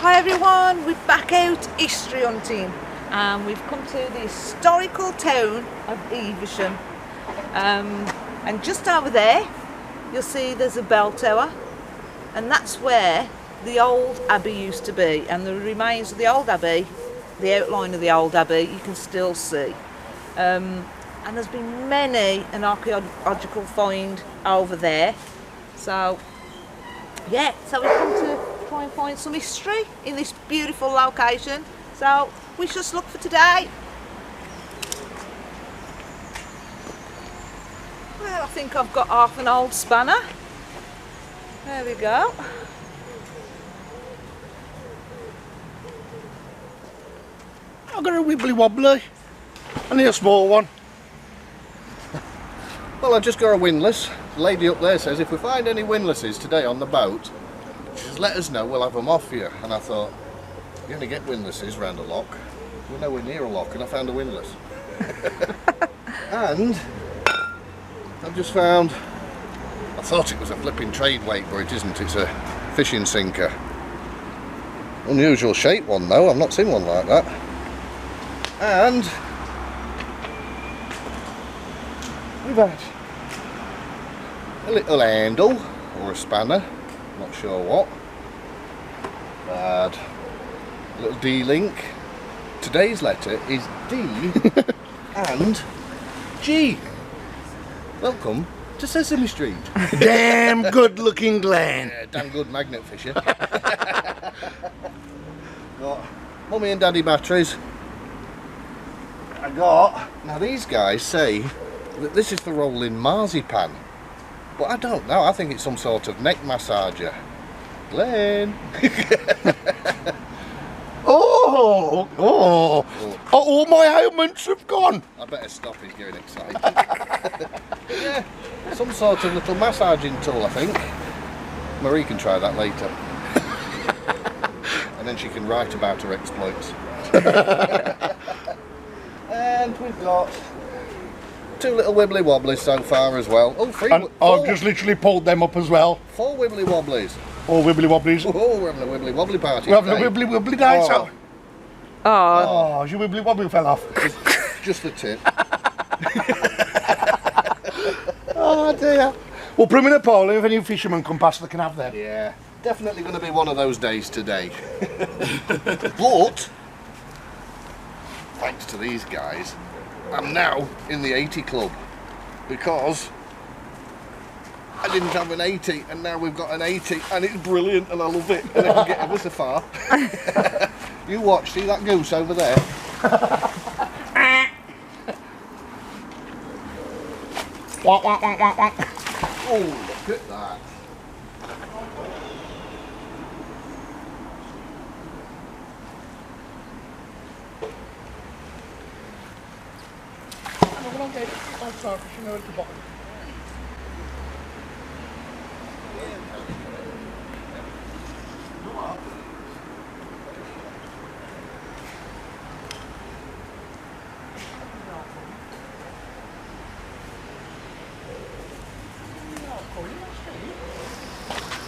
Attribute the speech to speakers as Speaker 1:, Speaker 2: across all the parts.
Speaker 1: Hi everyone, we're back out history hunting and we've come to the historical town of Evesham, and just over there you'll see there's a bell tower, and that's where the old abbey used to be, and the remains of the old abbey, the outline of the old abbey, you can still see. And there's been many an archaeological find over there, so yeah, so we've come to try and find some history in this beautiful location. So wish us luck for today. Well, I think I've got half an old spanner. There we go.
Speaker 2: I've got a wibbly wobbly, only a small one.
Speaker 3: Well, I've just got a windlass. The lady up there says if we find any windlasses today on the boat, just let us know, we'll have them off you. And I thought, you're going to get windlasses round a lock. We're nowhere near a lock, and I found a windlass. And I've just found, I thought it was a flipping trade weight, but it isn't. It's a fishing sinker. Unusual shape one though, I've not seen one like that. And we've had a little handle or a spanner, not sure what. Bad. A little D-link. Today's letter is D and G. Welcome to Sesame Street.
Speaker 2: Damn good looking Glen.
Speaker 3: Yeah, damn good magnet fisher. Got mummy and daddy batteries. I got, now these guys say that this is for rolling marzipan, but I don't know, I think it's some sort of neck massager. Glenn!
Speaker 2: All my ailments have gone.
Speaker 3: I better stop, he's getting excited. Yeah, some sort of little massaging tool, I think. Marie can try that later. And then she can write about her exploits. And we've got two little wibbly wobblies so far as well. Oh, three.
Speaker 2: And I've just literally pulled them up as well.
Speaker 3: 4 wibbly wobblies.
Speaker 2: All wibbly wobblies.
Speaker 3: Oh, we're having a wibbly wobbly party.
Speaker 2: We're having a
Speaker 3: today.
Speaker 2: wibbly wobbly day,
Speaker 3: Oh.
Speaker 2: so. Oh, your wibbly wobbly fell off.
Speaker 3: Just the tip.
Speaker 2: Oh dear. We'll put them in a pole, and if any fishermen come past, they can have them.
Speaker 3: Yeah, definitely going to be one of those days today. But thanks to these guys, I'm now in the 80 club because I didn't have an 80 and now we've got an 80 and it's brilliant and I love it and I can get ever so far. You watch, see that goose over there?
Speaker 2: Wah, wah, wah, wah, wah.
Speaker 3: Oh, look at that.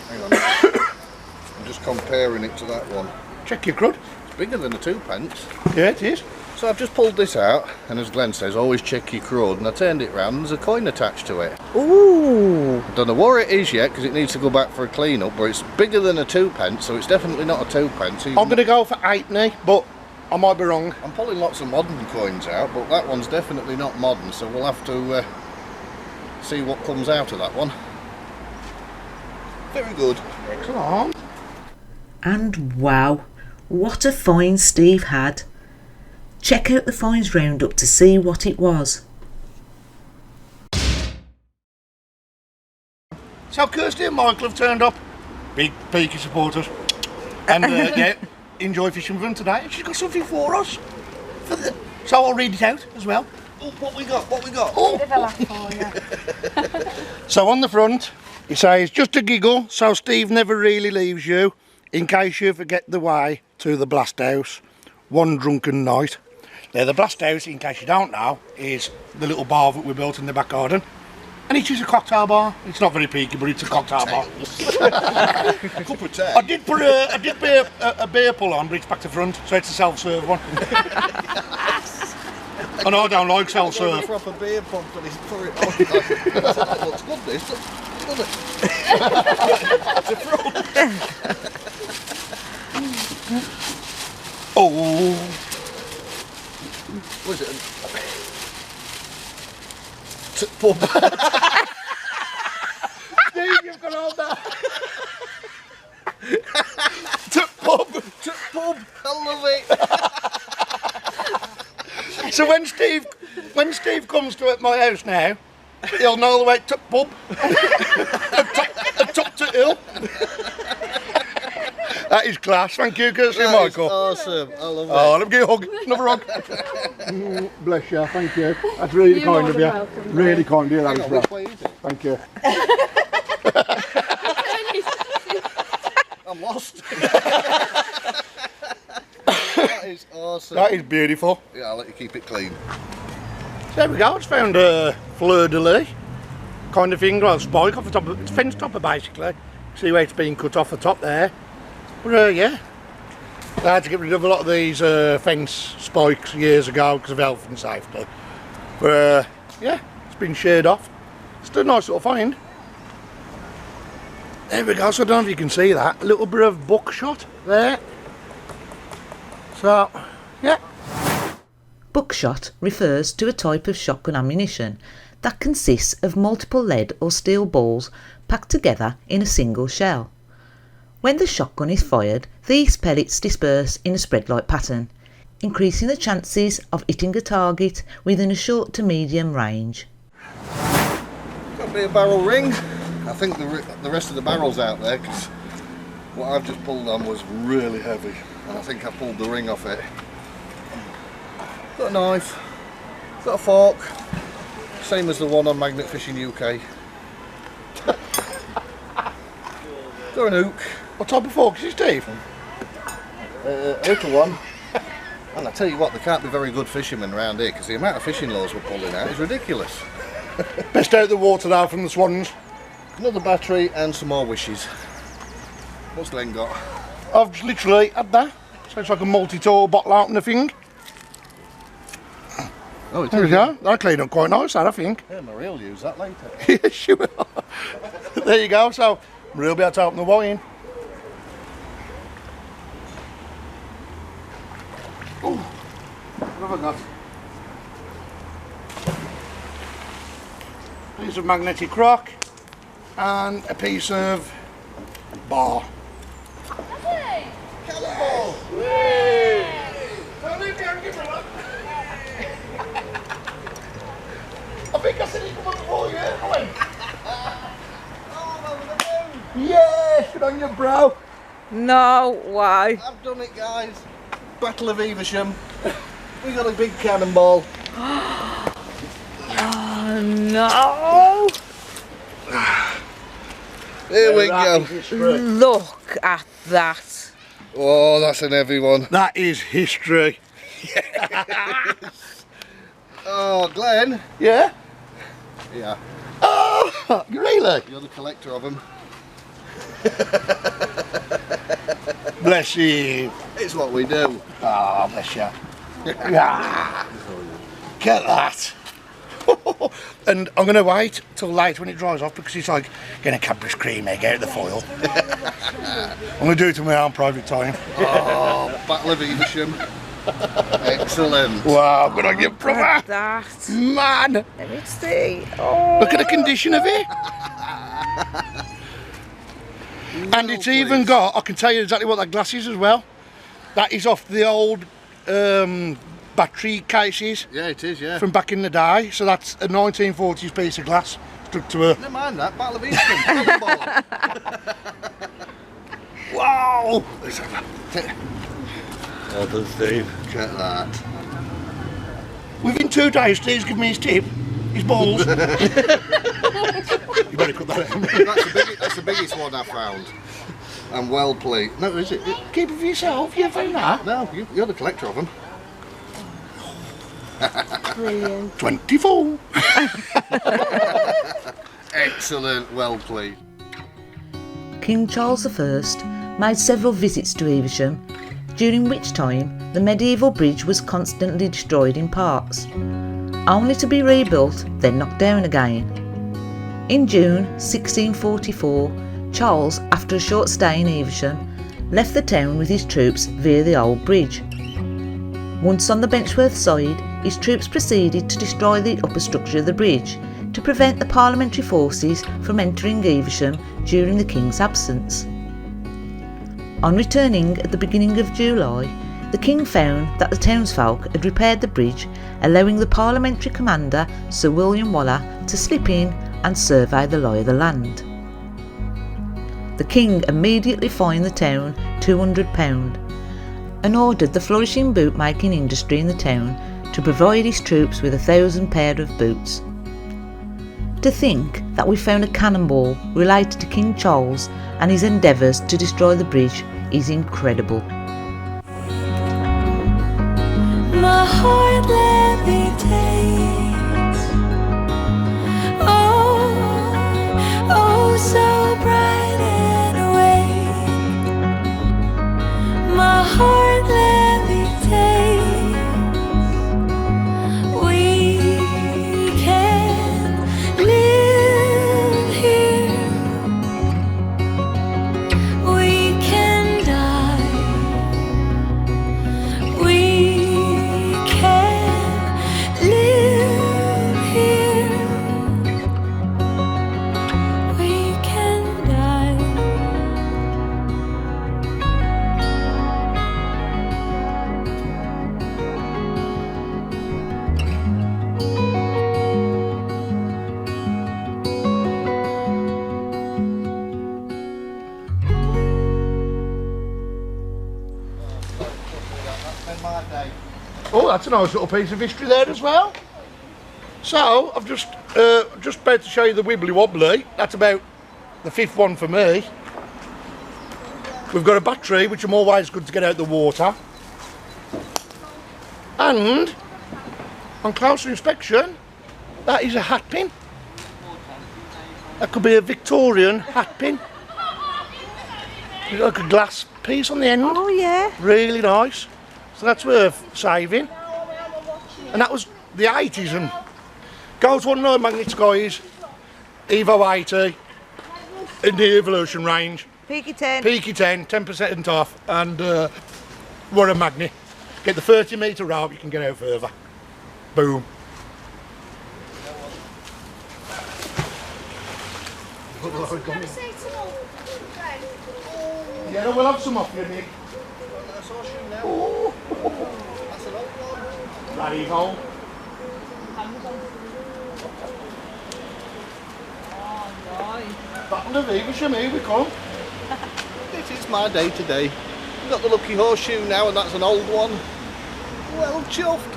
Speaker 3: Hang on. I'm just comparing it to that one.
Speaker 2: Check your crud.
Speaker 3: It's bigger than a 2p.
Speaker 2: Yeah, it is.
Speaker 3: So I've just pulled this out, and as Glenn says, always check your crud, and I turned it round and there's a coin attached to it.
Speaker 1: Ooh.
Speaker 3: I don't know what it is yet because it needs to go back for a clean up, but it's bigger than a 2p, so it's definitely not a 2p.
Speaker 2: I'm going to go for 8, but I might be wrong.
Speaker 3: I'm pulling lots of modern coins out, but that one's definitely not modern, so we'll have to see what comes out of that one. Very good.
Speaker 2: Excellent.
Speaker 1: And wow, what a find Steve had. Check out the finds roundup to see what it was.
Speaker 2: So Kirsty and Michael have turned up, big Peaky supporters, and yeah, enjoy fishing with them today. And she's got something for us. So I'll read it out as well.
Speaker 3: Oh, what we got? What we got?
Speaker 2: Oh. So on the front, it says, just a giggle, so Steve never really leaves you, in case you forget the way to the blast house, one drunken night. Now the blast house, in case you don't know, is the little bar that we built in the back garden. And it is a cocktail bar. It's not very peaky, but it's a cocktail bar.
Speaker 3: Cup of tea.
Speaker 2: I did put a beer pull on, but it's back to front, so it's a self-serve one. And I don't like self-serve.
Speaker 3: Proper beer pump and he's put it on. That looks good, this, doesn't it? It's a front.
Speaker 2: Oh.
Speaker 3: What is it? Pub.
Speaker 2: Steve, you've got all that.
Speaker 3: Pub. I love it.
Speaker 2: So when Steve comes to at my house now, he'll know the way to pub. and top to hill. That is class. Thank you, Kirsty and Michael.
Speaker 3: Awesome. I love it.
Speaker 2: Oh, let me give you a hug. Another hug. Bless you. Thank you. That's really kind of you.
Speaker 4: Welcome,
Speaker 2: really kind of you. That
Speaker 3: Hang on,
Speaker 2: was
Speaker 3: which way is it?
Speaker 2: Thank you.
Speaker 3: I'm lost. That is awesome.
Speaker 2: That is beautiful.
Speaker 3: Yeah, I'll let you keep it clean.
Speaker 2: So there we go. I just found a fleur de lis kind of thing. Well, spike off the top. It's fence topper basically. See where it's been cut off the top there. But yeah, I had to get rid of a lot of these fence spikes years ago because of health and safety. But yeah, it's been sheared off. It's a nice little find. There we go. So I don't know if you can see that. A little bit of buckshot there. So yeah.
Speaker 5: Buckshot refers to a type of shotgun ammunition that consists of multiple lead or steel balls packed together in a single shell. When the shotgun is fired, these pellets disperse in a spread-like pattern, increasing the chances of hitting a target within a short to medium range.
Speaker 3: Got me a barrel ring. I think the rest of the barrel's out there because what I've just pulled on was really heavy, and I think I pulled the ring off it. Got a knife, got a fork, same as the one on Magnet Fishing UK. Got an hook.
Speaker 2: What type of fork is it, Steve?
Speaker 3: A little one. And I tell you what, there can't be very good fishermen around here because the amount of fishing lures we're pulling out is ridiculous.
Speaker 2: Best out of the water now from the swans.
Speaker 3: Another battery and some more wishes. What's Glenn got?
Speaker 2: I've just literally had that. So it's like a multi-tool bottle opener thing.
Speaker 3: Oh, it
Speaker 2: There we go. That cleaned up quite nice, that, I think.
Speaker 3: Yeah, Marie will use that later.
Speaker 2: Yeah, sure. There you go. So we'll be able to open the wine. Ooh. What have I got? A piece of magnetic rock and a piece of bar.
Speaker 3: Cannonball!
Speaker 2: I think I said it come up before you, haven't I? Yes, good on you, bro.
Speaker 1: No way.
Speaker 3: I've done it, guys. Battle of Evesham. We got a big cannonball.
Speaker 1: Oh no.
Speaker 3: Here we go.
Speaker 1: Look at that.
Speaker 3: Oh, that's an heavy one.
Speaker 2: That is history.
Speaker 3: Oh, Glenn.
Speaker 2: Yeah?
Speaker 3: Yeah,
Speaker 2: Oh, really?
Speaker 3: you're the collector of them.
Speaker 2: Bless you.
Speaker 3: It's what we do.
Speaker 2: Oh, bless you. Ah, get that. And I'm going to wait till late when it dries off because it's like getting a Cadbury's cream egg out of the foil. I'm going to do it in my own private time.
Speaker 3: Oh, Battle of Evesham. Excellent.
Speaker 2: Wow, good on you,
Speaker 1: Look
Speaker 2: brother.
Speaker 1: at that.
Speaker 2: Man,
Speaker 1: Let me see. Oh.
Speaker 2: look at the condition of it. And it's even got, I can tell you exactly what that glass is as well. That is off the old battery cases
Speaker 3: Yeah, it is, yeah.
Speaker 2: from back in the day. So that's a 1940s piece of glass stuck to a...
Speaker 3: Never mind that, Battle of Evesham. Cannonball.
Speaker 2: Wow!
Speaker 3: Well done, Steve. Check that.
Speaker 2: Within 2 days, Steve's given me his tip, his balls. You better cut that out.
Speaker 3: That's the biggest one I found. And well played. No, is it?
Speaker 2: Keep it for yourself, you found that.
Speaker 3: No, you're the collector of them.
Speaker 1: Brilliant.
Speaker 2: 24.
Speaker 3: Excellent, well played.
Speaker 5: King Charles I made several visits to Evesham, during which time the medieval bridge was constantly destroyed in parts, only to be rebuilt, then knocked down again. In June 1644, Charles, after a short stay in Evesham, left the town with his troops via the old bridge. Once on the Benchworth side, his troops proceeded to destroy the upper structure of the bridge to prevent the parliamentary forces from entering Evesham during the king's absence. On returning at the beginning of July, the king found that the townsfolk had repaired the bridge, allowing the parliamentary commander, Sir William Waller, to slip in and survey the lie of the land. The king immediately fined the town £200 and ordered the flourishing bootmaking industry in the town to provide his troops with 1,000 pair of boots. To think that we found a cannonball related to King Charles and his endeavours to destroy the bridge is incredible.
Speaker 4: My heart levitates, oh, so bright and awake. My heart levitates, we can live here, we can die, we can live here, we can die.
Speaker 2: Oh, that's a nice little piece of history there as well. So, I've just about to show you the wibbly wobbly. That's about the 5th one for me. We've got a battery, which I'm always good to get out the water. And, on closer inspection, that is a hat pin. That could be a Victorian hat pin. Like a glass piece on the end.
Speaker 1: Oh yeah.
Speaker 2: Really nice. So that's worth saving. And that was the 80s, and goes 19 magnets, guys. Evo 80 in the Evolution range.
Speaker 1: Peaky 10.
Speaker 2: Peaky 10, 10% off, and what a magnet. Get the 30-metre rope, you can get out further. Boom. Yeah, we'll have some off you, Nick. Oh.
Speaker 3: That's an old one.
Speaker 2: There you go. Battle of Evesham, here we come.
Speaker 3: This is my day today. We've got the lucky horseshoe now, and that's an old one. Well chuffed.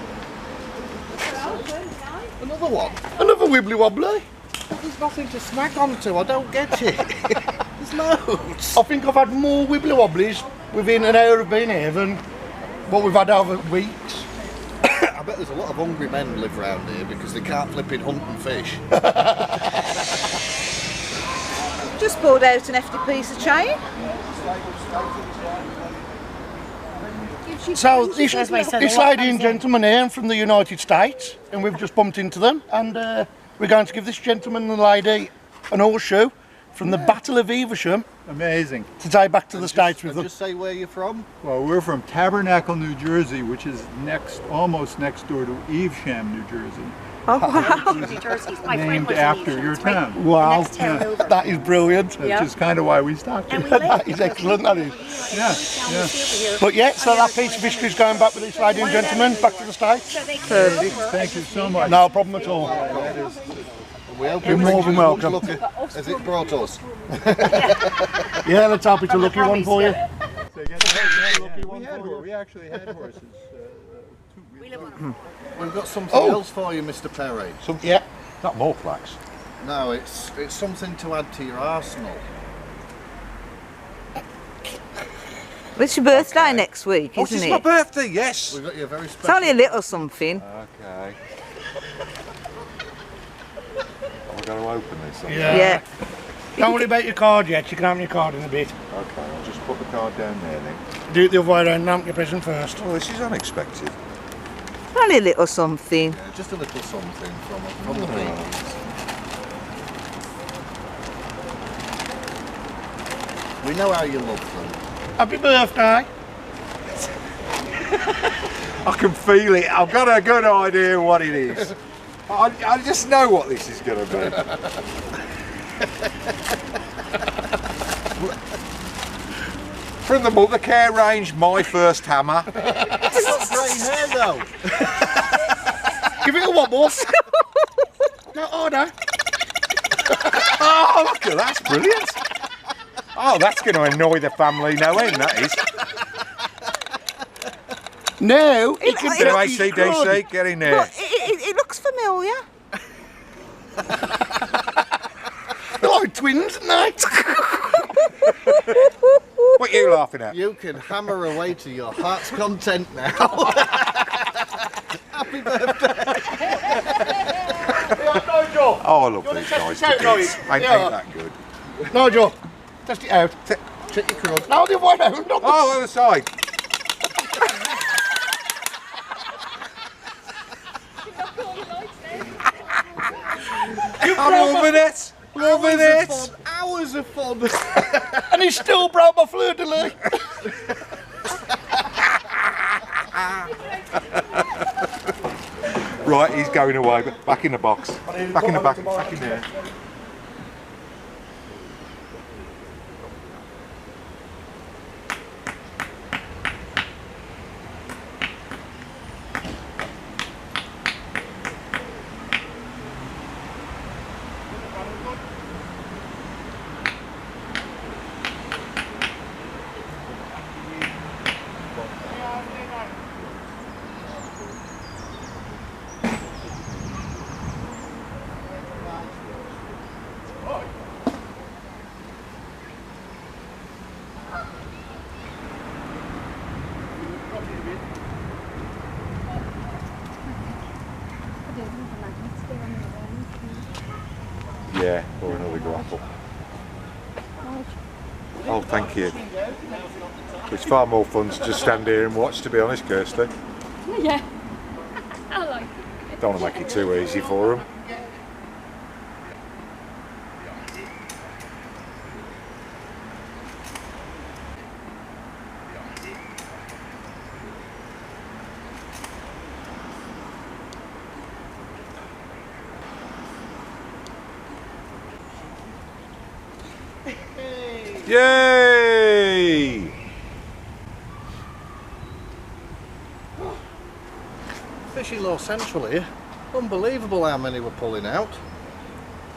Speaker 3: Another one.
Speaker 2: Another wibbly wobbly.
Speaker 3: There's nothing to smack onto, I don't get it. There's loads.
Speaker 2: I think I've had more wibbly wobblies within an hour of being here than what we've had over weeks.
Speaker 3: I bet there's a lot of hungry men live around here because they can't flipping hunt and fish.
Speaker 1: Just pulled out an hefty piece of chain.
Speaker 2: So this lady and gentleman here from the United States, and we've just bumped into them, and we're going to give this gentleman and lady an horseshoe from the Battle of Evesham.
Speaker 6: Amazing.
Speaker 2: To take back to the States with them.
Speaker 3: Just say where you're from.
Speaker 6: Well, we're from Tabernacle, New Jersey, which is almost next door to Evesham, New Jersey.
Speaker 1: Oh wow.
Speaker 7: New Jersey's my friend
Speaker 6: Named
Speaker 7: lives in
Speaker 6: after
Speaker 7: Evesham.
Speaker 6: your
Speaker 7: It's right
Speaker 6: town.
Speaker 2: Wow,
Speaker 7: next town over.
Speaker 2: that is brilliant.
Speaker 6: Which is kind of why we stopped
Speaker 7: And
Speaker 6: here.
Speaker 7: we live
Speaker 2: That is excellent, that is.
Speaker 6: Yeah.
Speaker 2: But yeah, so that piece of history is going back with this lady and gentleman, back to the States.
Speaker 1: Perfect.
Speaker 6: Thank you so much.
Speaker 2: No problem at all.
Speaker 3: We hope
Speaker 2: You're
Speaker 3: it
Speaker 2: more
Speaker 3: brings
Speaker 2: than
Speaker 3: you as much
Speaker 2: welcome.
Speaker 3: luck as it brought us.
Speaker 2: Yeah, let's hope it's a lucky one for you.
Speaker 6: We actually had horses.
Speaker 3: We've got something else for you, Mr. Perry.
Speaker 2: Yeah.
Speaker 8: Not more plaques.
Speaker 3: No, it's something to add to your arsenal.
Speaker 1: It's your birthday next week, isn't
Speaker 8: It's
Speaker 1: it?
Speaker 8: my birthday, yes.
Speaker 3: We've got you a very
Speaker 1: It's
Speaker 3: special.
Speaker 1: only a little something.
Speaker 8: Okay.
Speaker 7: got to open this?
Speaker 1: Yeah.
Speaker 2: Don't worry about your card yet, you can open your card in a bit.
Speaker 7: Okay, I'll just put the card down there then.
Speaker 2: Do it the other way around and open your present first.
Speaker 7: Oh, this is unexpected.
Speaker 1: Only a little something.
Speaker 3: Yeah, just a little something from the Peakies. We know how you love them.
Speaker 2: Happy birthday.
Speaker 7: I can feel it. I've got a good idea what it is. I just know what this is going to be. From the mother care range, my first hammer.
Speaker 3: It's not grey hair though.
Speaker 2: Give it a wobble. No order.
Speaker 7: Oh, look at that. That's brilliant. Oh, that's going to annoy the family no end, that is.
Speaker 2: No, it
Speaker 1: It-
Speaker 2: can
Speaker 1: it-
Speaker 2: be
Speaker 7: ACDC, get in there.
Speaker 1: But it looks familiar.
Speaker 2: They're like twins, aren't they?
Speaker 7: What are you laughing at?
Speaker 3: You can hammer away to your heart's content now. Happy birthday.
Speaker 2: Nigel,
Speaker 7: Oh, I love
Speaker 2: You wanna
Speaker 7: these
Speaker 2: test
Speaker 7: guys
Speaker 2: this out,
Speaker 7: to bits.
Speaker 2: Lloyd?
Speaker 7: Ain't
Speaker 2: Yeah.
Speaker 7: that good?
Speaker 2: Nigel, test it out.
Speaker 3: Check your crud.
Speaker 2: No, the other way round. Not the-
Speaker 7: Oh, other side. I'm loving it. Loving it.
Speaker 3: Hours of fun.
Speaker 2: And he still broke my fleur de lis.
Speaker 7: Right, he's going away, but back in the box. Back in the back in there. Yeah, or another grapple. Oh, thank you. It's far more fun to just stand here and watch, to be honest, Kirsty.
Speaker 8: Yeah. I like it.
Speaker 7: Don't want to make it too easy for them. Yay!
Speaker 3: Fishing Law Central here. Unbelievable how many we're pulling out.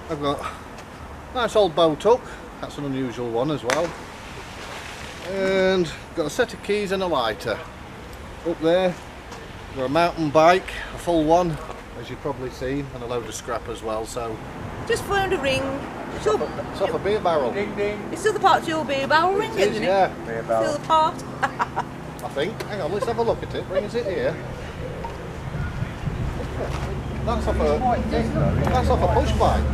Speaker 3: I've got a nice old boat hook. That's an unusual one as well. And got a set of keys and a lighter. Up there, got a mountain bike, a full one, as you've probably seen, and a load of scrap as well. So
Speaker 1: Just found a ring.
Speaker 3: it's off a beer barrel.
Speaker 1: It's still the part of your beer barrel ring,
Speaker 3: It
Speaker 1: isn't
Speaker 3: is,
Speaker 1: it?
Speaker 3: yeah,
Speaker 1: Still the part.
Speaker 3: I think. Hang on, let's have a look at it. Bring us it here. That's off a push bike.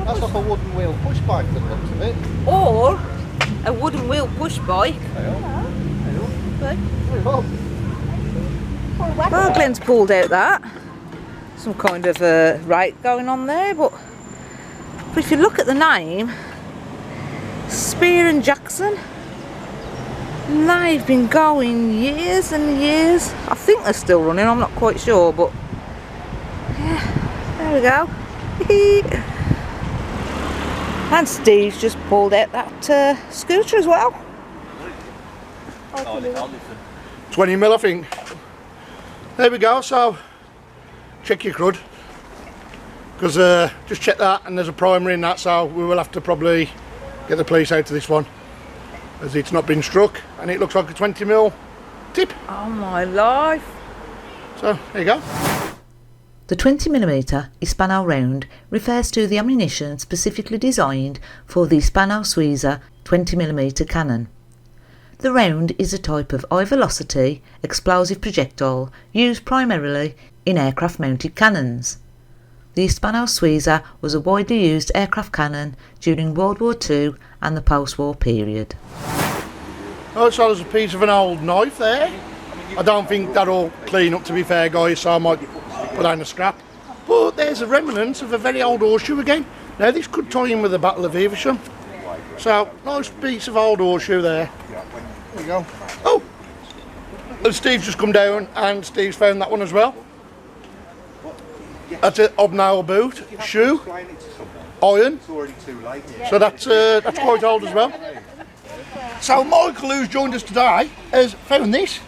Speaker 3: That's off a wooden wheel push bike that looks of it.
Speaker 1: Or a wooden wheel push bike. Well, Glenn's pulled out that. Some kind of rate going on there, but if you look at the name, Spear and Jackson, they've been going years and years. I think they're still running, I'm not quite sure, but yeah, there we go. And Steve's just pulled out that scooter as well.
Speaker 2: 20 mil, I think. There we go, so check your crud. Because just check that, and there's a primer in that, so we will have to probably get the police out to this one, as it's not been struck, and it looks like a 20 mil tip.
Speaker 1: Oh my life.
Speaker 2: So, there you go.
Speaker 5: The 20mm Hispano round refers to the ammunition specifically designed for the Hispano Suiza 20mm cannon. The round is a type of high-velocity, explosive projectile used primarily in aircraft-mounted cannons. The Hispano-Suiza was a widely used aircraft cannon during World War II and the post-war period.
Speaker 2: Oh, so there's a piece of an old knife there. I don't think that'll clean up, to be fair, guys, so I might put that in the scrap. But there's a remnant of a very old horseshoe again. Now this could tie in with the Battle of Evesham. So, nice piece of old horseshoe there.
Speaker 3: There you go.
Speaker 2: Oh! And Steve's just come down and Steve's found that one as well. That's an hobnail boot, shoe, iron. So that's quite old as well. So Michael, who's joined us today, has found this.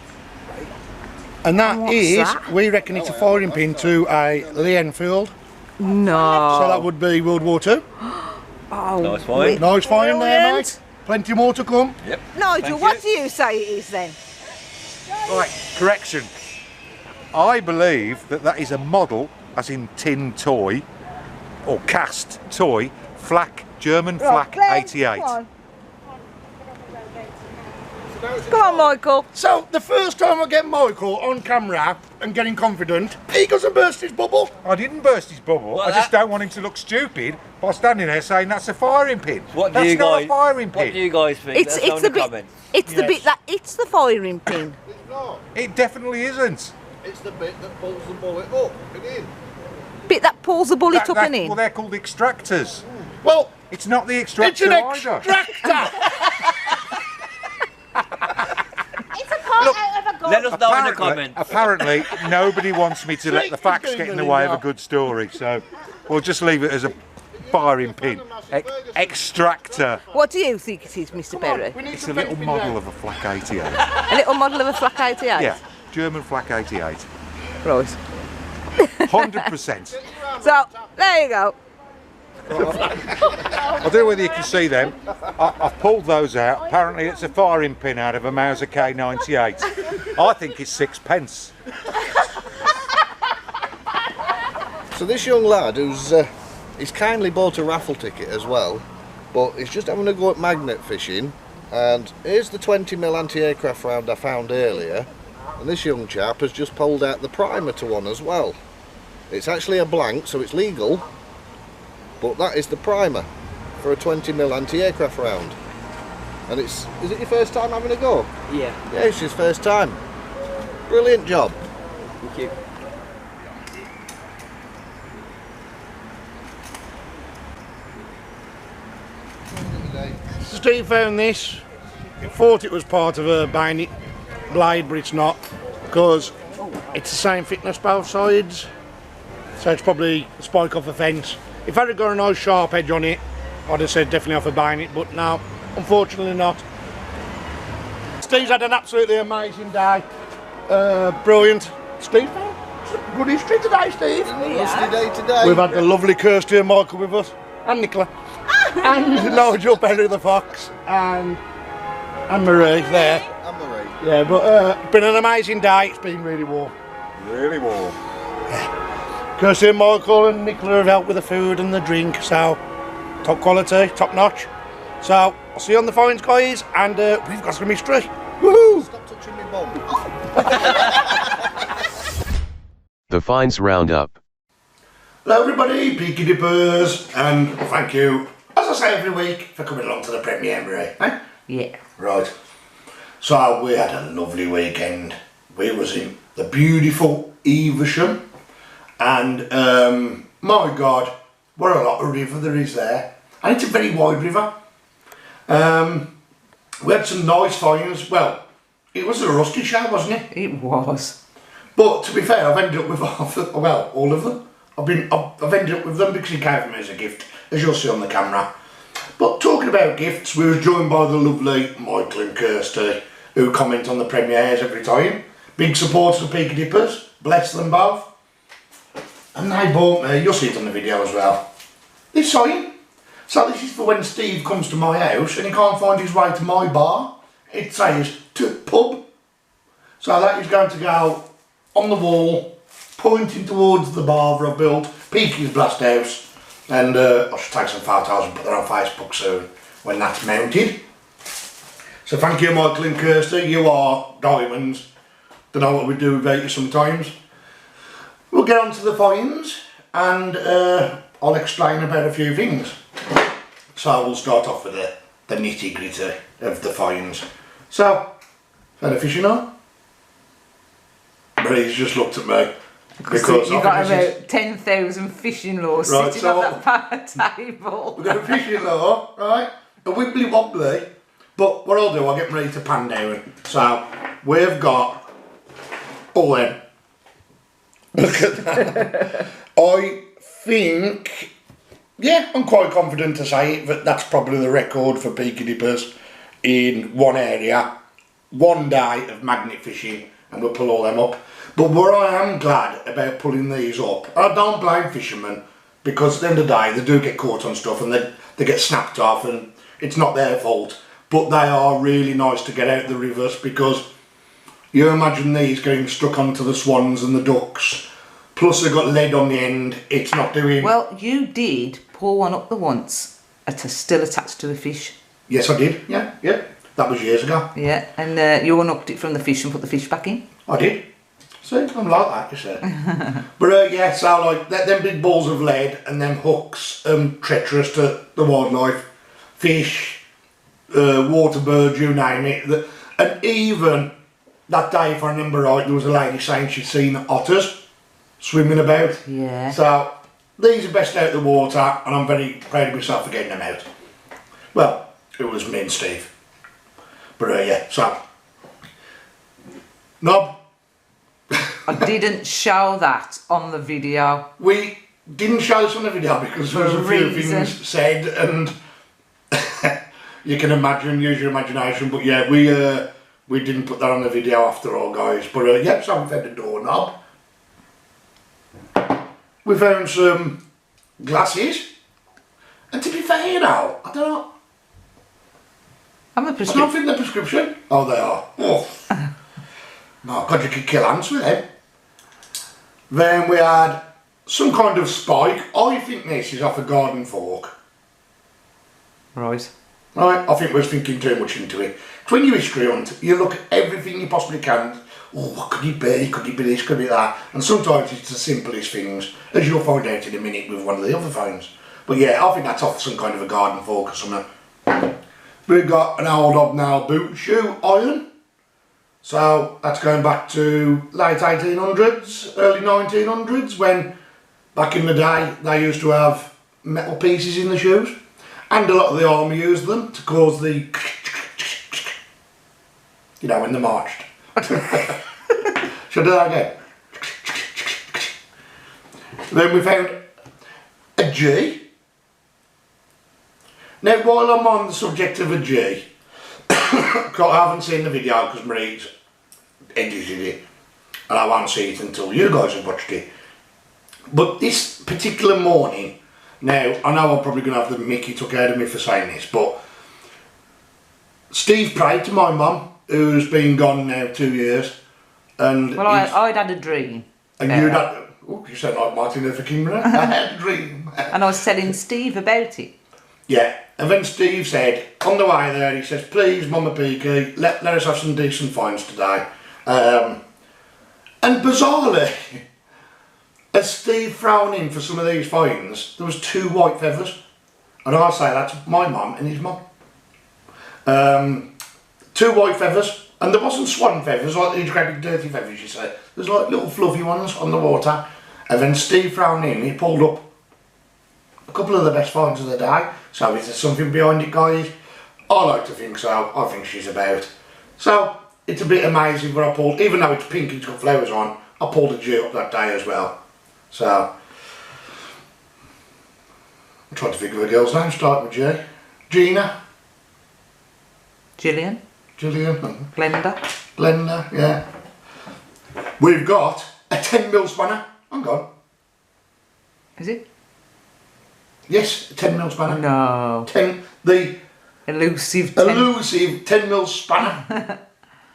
Speaker 2: And that is, we reckon it's a firing pin to a Lee Enfield.
Speaker 1: No.
Speaker 2: So that would be World War II.
Speaker 1: Oh,
Speaker 9: Nice find.
Speaker 2: Nice firing there,
Speaker 1: brilliant.
Speaker 2: mate. Plenty more to come.
Speaker 9: Yep.
Speaker 1: Nigel, what do you say it is then?
Speaker 7: Right, correction. I believe that is a model, as in tin toy, or cast toy, flak, German flak
Speaker 1: Glenn,
Speaker 7: 88.
Speaker 1: Come on. Come on, Michael.
Speaker 2: So the first time I get Michael on camera and getting confident, he doesn't burst his bubble.
Speaker 7: I didn't burst his bubble.
Speaker 9: Well,
Speaker 7: I just don't want him to look stupid by standing there saying that's a firing pin.
Speaker 9: What
Speaker 7: that's
Speaker 9: do you
Speaker 7: not
Speaker 9: guys?
Speaker 7: a firing pin.
Speaker 9: What do you guys think?
Speaker 1: It's
Speaker 9: Let us know in
Speaker 1: the
Speaker 9: the
Speaker 1: bit.
Speaker 9: comments.
Speaker 1: It's the
Speaker 2: Yes.
Speaker 1: bit that it's the firing pin.
Speaker 7: It definitely isn't.
Speaker 3: It's the bit that pulls the bullet up and in.
Speaker 1: Bit that pulls the bullet up and in.
Speaker 7: Well, they're called extractors.
Speaker 2: Well,
Speaker 7: It's not the
Speaker 2: it's
Speaker 7: extractor
Speaker 2: an
Speaker 7: either.
Speaker 2: extractor.
Speaker 9: Let us know in the comments.
Speaker 7: Apparently, nobody wants me to let the facts get in the way of a good story, so we'll just leave it as a firing pin. Extractor.
Speaker 1: What do you think it is, Mr. Berry?
Speaker 7: It's a little model of a flak 88.
Speaker 1: A little model of a flak 88?
Speaker 7: Yeah, German flak 88.
Speaker 1: Right.
Speaker 7: 100%.
Speaker 1: So, there you go.
Speaker 7: I don't know whether you can see them. I've pulled those out. Apparently it's a firing pin out of a Mauser K98. I think it's 6p.
Speaker 3: So this young lad he's kindly bought a raffle ticket as well, but he's just having a go at magnet fishing, and here's the 20mm anti-aircraft round I found earlier, and this young chap has just pulled out the primer to one as well. It's actually a blank, so it's legal, but that is the primer for a 20mm anti-aircraft round. And is it your first time having a go?
Speaker 9: Yeah.
Speaker 3: Yeah, it's his first time. Brilliant job.
Speaker 9: Thank you.
Speaker 2: Steve found this. He thought it was part of a bayonet blade, but it's not, because it's the same thickness both sides. So it's probably a spike off a fence. If I had got a nice sharp edge on it, I'd have said definitely off a bayonet, but no, unfortunately not. Steve's had an absolutely amazing day. Brilliant. Steve, good history today, Steve.
Speaker 3: Lusty day today.
Speaker 2: We've had the lovely Kirsty and Michael with us, and Nicola, and Nigel Berry the Fox, and Marie there.
Speaker 3: And Marie.
Speaker 2: Yeah, but it's been an amazing day. It's been really warm.
Speaker 7: Really warm.
Speaker 2: Kirsty and Michael and Nicola have helped with the food and the drink, so top quality, top notch. So I'll see you on the finds, guys, and we've got some mystery. Woohoo!
Speaker 3: Stop touching me bum.
Speaker 10: The Finds Roundup.
Speaker 2: Hello everybody, Peaky Dippers, and thank you, as I say every week, for coming along to the premiere, eh?
Speaker 1: Yeah.
Speaker 2: Right. So we had a lovely weekend. We was in the beautiful Evesham, and my God, what a lot of river there is there. And it's a very wide river. We had some nice finds. Well, it was a rusty show, wasn't it?
Speaker 1: It was.
Speaker 2: But to be fair, I've ended up with all of them. I've ended up with them because he gave them as a gift, as you'll see on the camera. But talking about gifts, we were joined by the lovely Michael and Kirsty, who comment on the premieres every time. Big supporters of Peaky Dippers, bless them both. And they bought me, you'll see it on the video as well, this sign. So this is for when Steve comes to my house and he can't find his way to my bar. It says, to pub. So that is going to go on the wall, pointing towards the bar that I've built, Peaky's Blast House. And I should take some photos and put that on Facebook soon when that's mounted. So thank you, Michael and Kirsty, you are diamonds. Don't know what we do without you sometimes. We'll get on to the finds. and I'll explain about a few things. So we'll start off with the nitty gritty of the finds. So, had a fishing on? Bree's just looked at me. Because
Speaker 1: you've got about 10,000 fishing lures sitting on that power table.
Speaker 2: We've got a fishing lure, right? A wibbly wobbly. But what I'll do, I'll get ready to pan down. So, we've got all them. Look at that. I think, yeah, I'm quite confident to say that that's probably the record for Peaky dippers in one area, one day of magnet fishing, and we'll pull all them up. But what I am glad about pulling these up, I don't blame fishermen, because at the end of the day they do get caught on stuff and they get snapped off and it's not their fault. But they are really nice to get out the rivers, because you imagine these getting stuck onto the swans and the ducks, plus they've got lead on the end, it's not doing...
Speaker 1: Well, you did pull one up the once, still attached to a fish.
Speaker 2: Yes, I did, yeah. That was years ago.
Speaker 1: Yeah, and you unhooked it from the fish and put the fish back in?
Speaker 2: I did. See, I'm like that, you see. But yeah, so like them big balls of lead and them hooks, treacherous to the wildlife, fish, water birds, you name it. And even that day, if I remember right, there was a lady saying she'd seen otters swimming about.
Speaker 1: Yeah.
Speaker 2: So these are best out of the water, and I'm very proud of myself for getting them out. Well, it was me and Steve. But yeah, so knob.
Speaker 1: I didn't show that on the video.
Speaker 2: We didn't show this on the video because there was a few things said, and you can imagine, use your imagination. But yeah, we didn't put that on the video after all, guys. But yeah, so we found a doorknob. We found some glasses, and to be fair, you know, I don't know.
Speaker 1: I'm a prescription.
Speaker 2: I don't think they're prescription. Oh, they are. Oh. My God, you could kill ants with them. Then we had some kind of spike. I think this is off a garden fork.
Speaker 1: Right.
Speaker 2: Right, I think we're thinking too much into it. When you history hunt, you look at everything you possibly can. Oh, what could it be? Could it be this? Could it be that? And sometimes it's the simplest things, as you'll find out in a minute with one of the other phones. But yeah, I think that's off some kind of a garden fork or something. We've got an old hobnail boot shoe iron. So that's going back to late 1800s, early 1900s, when back in the day they used to have metal pieces in the shoes, and a lot of the army used them to cause the, you know, when they marched. Should I do that again? Then we found a G. Now, while I'm on the subject of a G, I haven't seen the video because Marie's edited it, and I won't see it until you guys have watched it. But this particular morning, now I know I'm probably going to have the Mickey took out of me for saying this, but Steve prayed to my mum, who's been gone now 2 years, and
Speaker 1: well, I'd had a dream.
Speaker 2: And you'd had, oh, you sound like Martin Luther King, right? I had a dream.
Speaker 1: And I was telling Steve about it.
Speaker 2: Yeah, and then Steve said, on the way there, he says, please, Mama Peaky, let us have some decent finds today. And bizarrely, as Steve thrown in for some of these finds, there was 2 white feathers. And I say that's my mum and his mum. 2 white feathers, and there wasn't swan feathers, like these great dirty feathers you say. There's like little fluffy ones on the water. And then Steve thrown in, he pulled up a couple of the best finds of the day. So is there something behind it, guys? I like to think so. I think she's about. So it's a bit amazing what I pulled, even though it's pink and it's got flowers on, I pulled a G up that day as well. So I'm trying to think of a girl's name, start with J. Gina.
Speaker 1: Gillian.
Speaker 2: Glenda, yeah. We've got a 10mm spanner. Hang on.
Speaker 1: Is it?
Speaker 2: Yes, a 10mm spanner.
Speaker 1: No.
Speaker 2: The
Speaker 1: elusive
Speaker 2: 10mm spanner.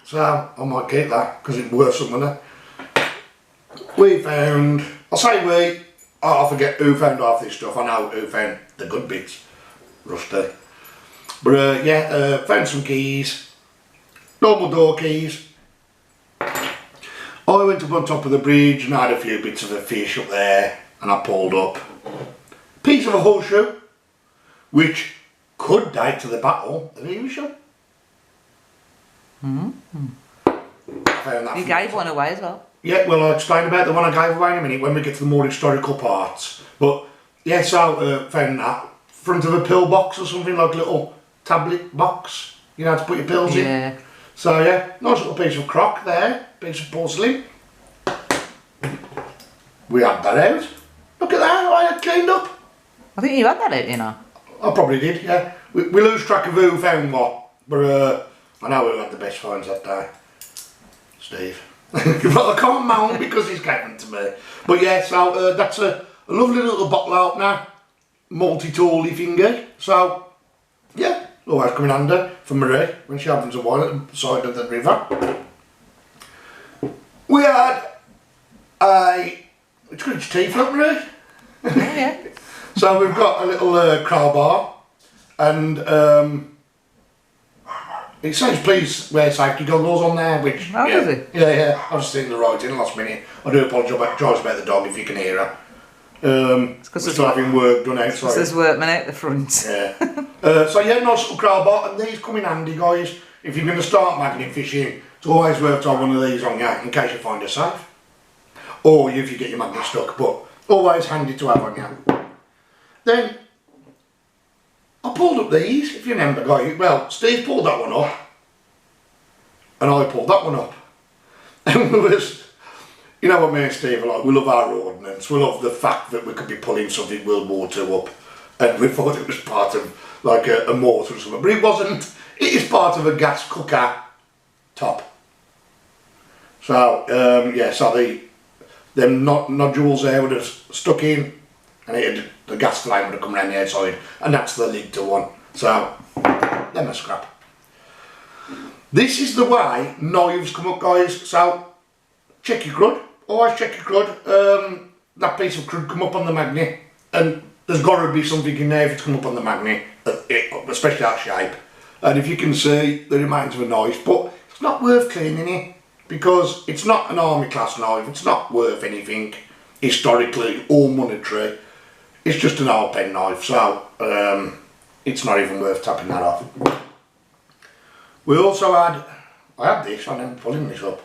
Speaker 2: So I might keep that because it's worth something there. We found, I'll say we, I forget who found half this stuff. I know who found the good bits. Rusty. But yeah, found some keys. Normal door keys. I went up on top of the bridge and I had a few bits of a fish up there. and I pulled up a piece of a horseshoe, which could date to the Battle of Evesham.
Speaker 5: You gave one away as well.
Speaker 2: Yeah, well, I'll explain about the one I gave away in a minute when we get to the more historical parts. But yeah, so found that front of a pill box or something, like a little tablet box, you know, to put your pills in. So yeah, nice little piece of crock there, piece of porcelain. We had that out. Look at that, I had cleaned up.
Speaker 5: I think you had that out, you know.
Speaker 2: I probably did, yeah. We lose track of who found what, but I know who had the best finds that day. Steve. But I can't moan because he's given to me. But yeah, so that's a lovely little bottle opener, multi-tooly thingy. So yeah, always coming handy for Marie when she happens a wine at the side of the river. We had it's got its teeth up, Marie.
Speaker 5: Oh yeah.
Speaker 2: So we've got a little crowbar, and it says please wear safety goggles on there, which
Speaker 5: does it?
Speaker 2: Yeah, I've just seen the writing last minute. I do apologise about the dog if you can hear her. It's because there's having work done outside.
Speaker 5: There's workmen out the front.
Speaker 2: Yeah. So yeah, nice little crowbar, and these come in handy, guys. If you're going to start magnet fishing, it's always worth to have one of these on you in case you find it safe, or if you get your magnet stuck. But always handy to have on you. Then I pulled up these, if you remember, guys. Well, Steve pulled that one up, and I pulled that one up. And we was, you know what me and Steve are like, we love our ordnance, we love the fact that we could be pulling something World War II up, and we thought it was part of like a mortar or something, but it wasn't. It is part of a gas cooker top. So, yeah, so them nodules there would have stuck in, and the gas flame would have come around the outside, and that's the lid to one. So, them are scrap. This is the way knives come up, guys. So, check your crud. Always check your crud. That piece of crud come up on the magnet, and there's got to be something in there if it's come up on the magnet, especially that shape. And if you can see the remains of a knife, but it's not worth cleaning it because it's not an army class knife. It's not worth anything historically or monetary. It's just an old pen knife, so it's not even worth tapping that off. We also had, I had this, I never pulling this up,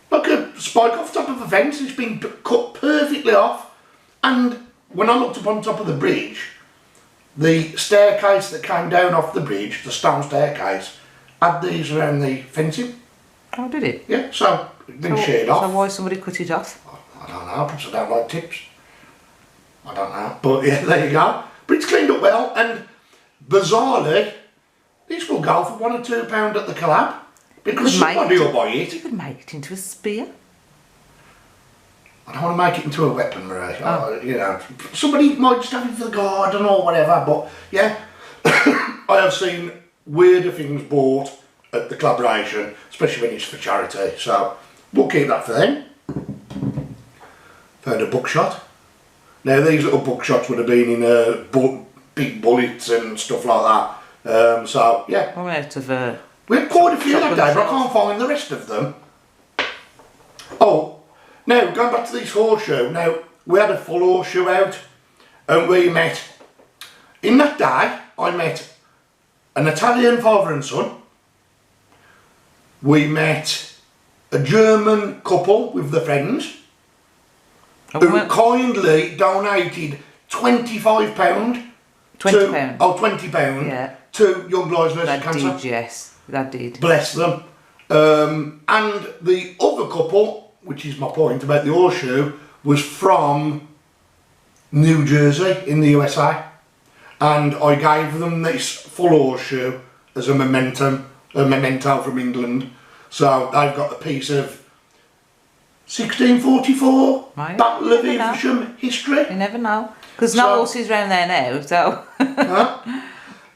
Speaker 2: like a spike off the top of a fence. It's been cut perfectly off, and when I looked up on top of the bridge, the staircase that came down off the bridge, the stone staircase, had these around the fencing.
Speaker 5: Oh, did it?
Speaker 2: Yeah, so it's been sheared off.
Speaker 5: So why somebody cut it off?
Speaker 2: I don't know, perhaps I don't like tips. I don't know, but yeah, there you go. But it's cleaned up well, and bizarrely, this will go for £1 or £2 at the collab, because somebody will buy it.
Speaker 5: You could make it into a spear.
Speaker 2: I don't want to make it into a weapon, Marie. You know, somebody might just have it for the garden or whatever, but yeah, I have seen weirder things bought at the collaboration, especially when it's for charity, so we'll keep that for them. Found a buckshot. Now these little buckshots would have been in big bullets and stuff like that, so yeah.
Speaker 5: I'm out of
Speaker 2: we had quite a few that day, but I can't find the rest of them. Oh, now going back to this horseshoe, now we had a full horseshoe out, and we met, in that day, I met an Italian father and son. We met a German couple with their friends, who kindly donated £25
Speaker 5: £20.
Speaker 2: £20
Speaker 5: yeah.
Speaker 2: to Young Lives vs Cancer.
Speaker 5: That did, yes, that did.
Speaker 2: Bless them. And the other couple, which is my point about the horseshoe, was from New Jersey in the USA, and I gave them this full horseshoe as a memento from England. So they've got a piece of 1644 Battle of Evesham history.
Speaker 5: You never know, because no horses round there now. So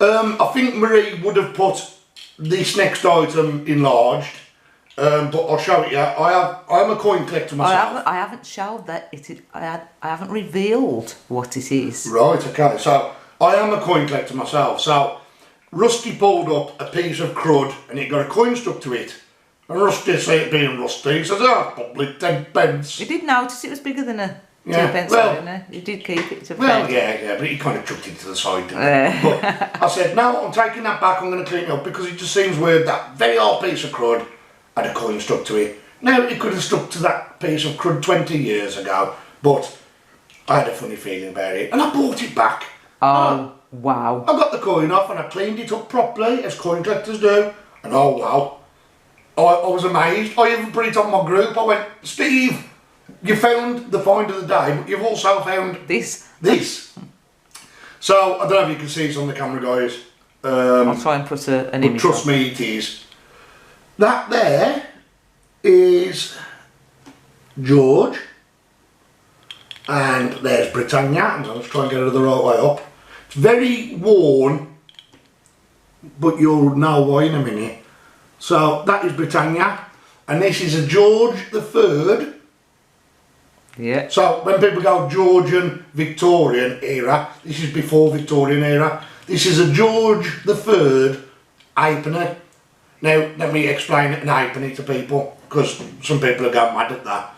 Speaker 2: I think Marie would have put this next item enlarged, but I'll show it you. I'm a coin collector myself.
Speaker 5: I haven't showed that I haven't revealed what it is.
Speaker 2: Right, okay. So I am a coin collector myself. So Rusty pulled up a piece of crud and it got a coin stuck to it. And Rusty said it being Rusty, he says, oh, probably 10 pence.
Speaker 5: You did notice it was bigger than a
Speaker 2: Yeah,
Speaker 5: 2 pence
Speaker 2: well-
Speaker 5: owner. You did keep it to
Speaker 2: Well,
Speaker 5: pence.
Speaker 2: yeah, but he kind of chucked it to the side, didn't he? But I said, no, I'm taking that back, I'm going to clean it up, because it just seems weird that very old piece of crud had a coin stuck to it. Now, it could have stuck to that piece of crud 20 years ago, but I had a funny feeling about it, and I bought it back.
Speaker 5: Oh, wow.
Speaker 2: I got the coin off and I cleaned it up properly, as coin collectors do, and oh wow, I was amazed. I even put it on my group. I went, Steve, you found the find of the day, but you've also found
Speaker 5: This.
Speaker 2: So, I don't know if you can see it on the camera, guys.
Speaker 5: I'll try and put an
Speaker 2: but
Speaker 5: image
Speaker 2: trust
Speaker 5: on.
Speaker 2: me, it is. That there is George, and there's Britannia, and I'll just try and get it the right way up. It's very worn, but you'll know why in a minute. So that is Britannia, and this is a George III.
Speaker 5: Yeah.
Speaker 2: So when people go Georgian Victorian era, this is before Victorian era. This is a George III halfpenny. Now let me explain an halfpenny to people, because some people are going mad at that.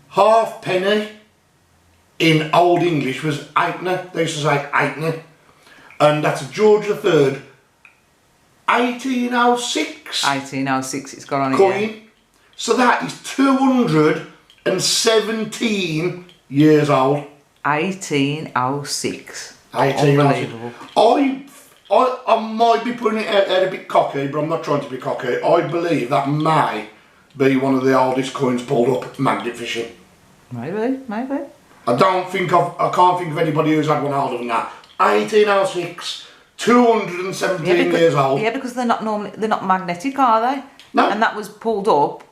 Speaker 2: Half penny in Old English was halfpenny. They used to say halfpenny, and that's a George III 1806
Speaker 5: 1806 it's got on it.
Speaker 2: coin.
Speaker 5: Yeah.
Speaker 2: So that is 217 years old.
Speaker 5: 1806.
Speaker 2: 1806.
Speaker 5: Unbelievable.
Speaker 2: I might be putting it out there a bit cocky, but I'm not trying to be cocky. I believe that may be one of the oldest coins pulled up magnet fishing.
Speaker 5: Maybe.
Speaker 2: I can't think of anybody who's had one older than that. 1806, 217 years old.
Speaker 5: Yeah, because they're not magnetic, are they?
Speaker 2: No.
Speaker 5: And that was pulled up,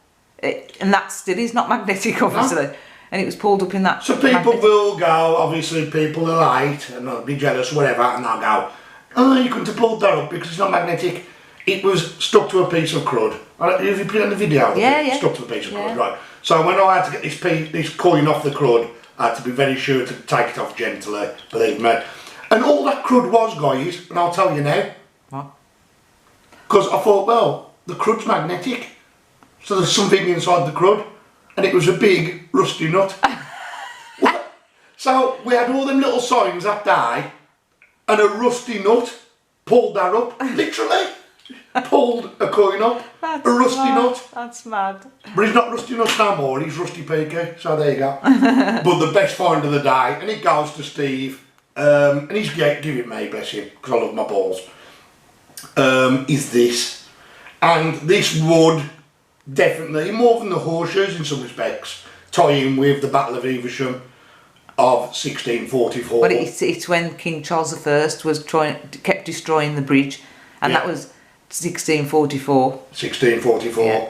Speaker 5: and that still is not magnetic, obviously.
Speaker 2: No.
Speaker 5: And it was pulled up in that.
Speaker 2: So people will go, obviously people are light and they'll be jealous, whatever, and they'll go, oh, you couldn't have pulled that up because it's not magnetic. It was stuck to a piece of crud. Have you put it on the video?
Speaker 5: Yeah.
Speaker 2: Stuck to a piece of crud, right. So when I had to get this coin off the crud, I had to be very sure to take it off gently, believe me. And all that crud was, guys, and I'll tell you now.
Speaker 5: What?
Speaker 2: Because I thought, well, the crud's magnetic, so there's something inside the crud, and it was a big rusty nut. What? So we had all them little signs that day, and a rusty nut pulled that up, literally. Pulled a coin up, a rusty nut.
Speaker 5: That's mad.
Speaker 2: But he's not Rusty Nuts no more, he's Rusty Peaky, so there you go. But the best find of the day, and it goes to Steve, and he's giving me, bless him, because I love my balls, is this. And this would definitely, more than the horseshoes in some respects, tie in with the Battle of Evesham of 1644.
Speaker 5: But it's when King Charles I kept destroying the bridge, and that was 1644.
Speaker 2: 1644.
Speaker 5: Yeah.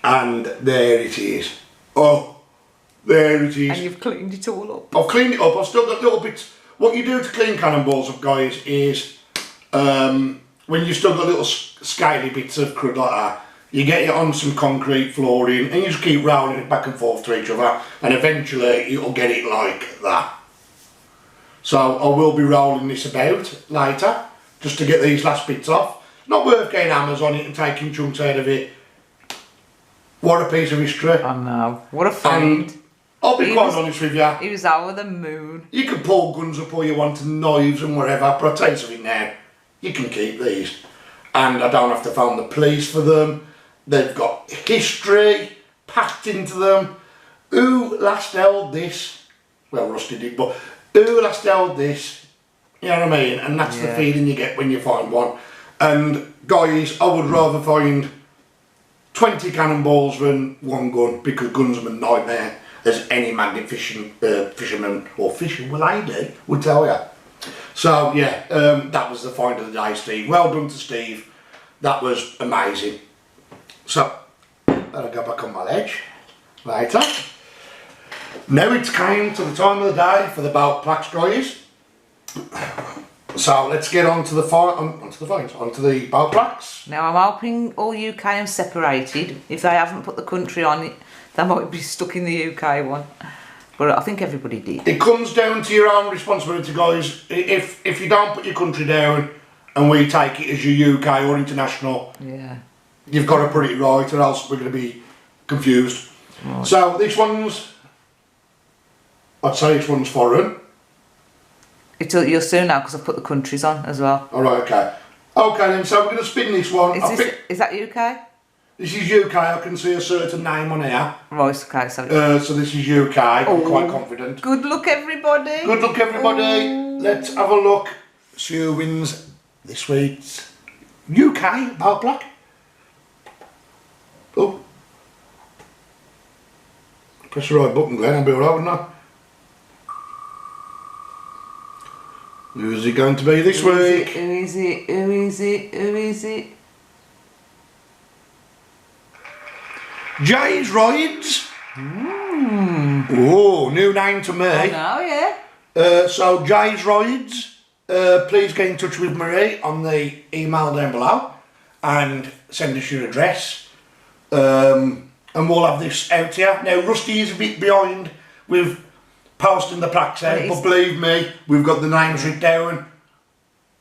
Speaker 2: And there it is. Oh, there it is.
Speaker 5: And you've cleaned it all up.
Speaker 2: I've cleaned it up. I've still got little bits. What you do to clean cannonballs up, guys, is when you've still got little scaly bits of crud like that, you get it on some concrete flooring and you just keep rolling it back and forth to each other, and eventually you'll get it like that. So I will be rolling this about later just to get these last bits off. Not worth getting hammers on it and taking chunks out of it. What a piece of history.
Speaker 5: I know. What a find.
Speaker 2: And I'll be quite honest with you.
Speaker 5: He was over the moon.
Speaker 2: You can pull guns up all you want and knives and whatever, but I'll tell you something now. You can keep these. And I don't have to phone the police for them. They've got history packed into them. Who last held this? Well, Rusty did, but who last held this? You know what I mean? And that's the feeling you get when you find one. And guys, I would rather find 20 cannonballs than one gun, because guns are a nightmare, as any magnet fisherman or fishing lady would tell you. So yeah, that was the find of the day, Steve. Well done to Steve. That was amazing. So, I'll go back on my ledge later. Now it's came to the time of the day for the belt plaques, guys. So let's get on to the belt plaques.
Speaker 5: Now I'm hoping all UK are separated. If they haven't put the country on it, they might be stuck in the UK one. But I think everybody did.
Speaker 2: It comes down to your own responsibility, guys. If you don't put your country down and we take it as your UK or international, you've got to put it right, or else we're going to be confused. Right. So this one's I'd say this one's foreign.
Speaker 1: You'll soon now because I've put the countries on as well.
Speaker 2: Alright, okay. Okay then, so we're going to spin this one.
Speaker 1: Is that UK?
Speaker 2: This is UK, I can see a certain name on here.
Speaker 1: Right, okay, so...
Speaker 2: So this is UK, I'm quite confident.
Speaker 1: Good luck, everybody.
Speaker 2: Good luck, everybody. Let's have a look. See who wins this week's UK Belt Black. Oh. Press the right button, Glenn, I'll be alright, wouldn't I? Who's it going to be this week?
Speaker 1: Who is it? Who is it? Who is it?
Speaker 2: Jay's Rides. Oh, new name to me.
Speaker 1: I know, yeah.
Speaker 2: So Jay's Rides, please get in touch with Marie on the email down below and send us your address. And we'll have this out here. Now Rusty is a bit behind with posting the plaques out, but believe me, we've got the names written down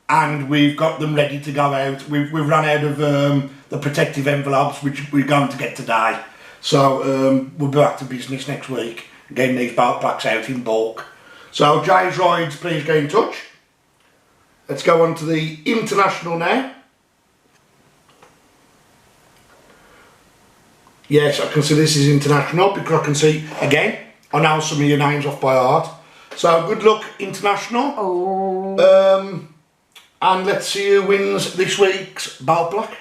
Speaker 2: and we've got them ready to go out. We've run out of the protective envelopes, which we're going to get today. So we'll be back to business next week, getting these belt plaques out in bulk. So Jay's Rides, please get in touch. Let's go on to the international now. Yes, I can see this is international because I can see, again, I know some of your names off by heart. So good luck, international.
Speaker 1: Oh.
Speaker 2: And let's see who wins this week's belt black.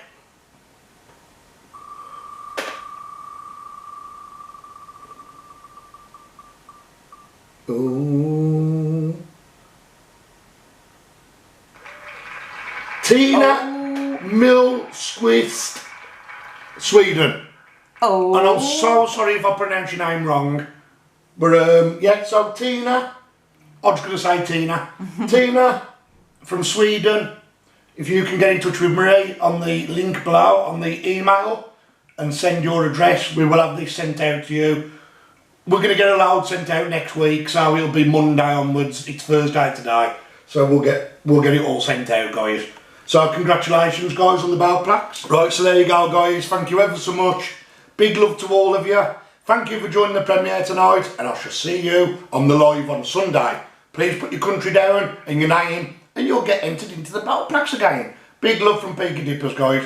Speaker 2: Oh. Tina Milsquist, Sweden.
Speaker 1: Oh.
Speaker 2: And I'm so sorry if I pronounce your name wrong. But yeah, so Tina, I'm just going to say Tina. Tina from Sweden, if you can get in touch with Marie on the link below on the email and send your address, we will have this sent out to you. We're going to get a load sent out next week, so it'll be Monday onwards. It's Thursday today, so we'll get it all sent out, guys. So congratulations, guys, on the belt plaques. Right, so there you go, guys. Thank you ever so much. Big love to all of you. Thank you for joining the premiere tonight, and I shall see you on the live on Sunday. Please put your country down and your name, and you'll get entered into the belt plaques again. Big love from Peaky Dippers, guys.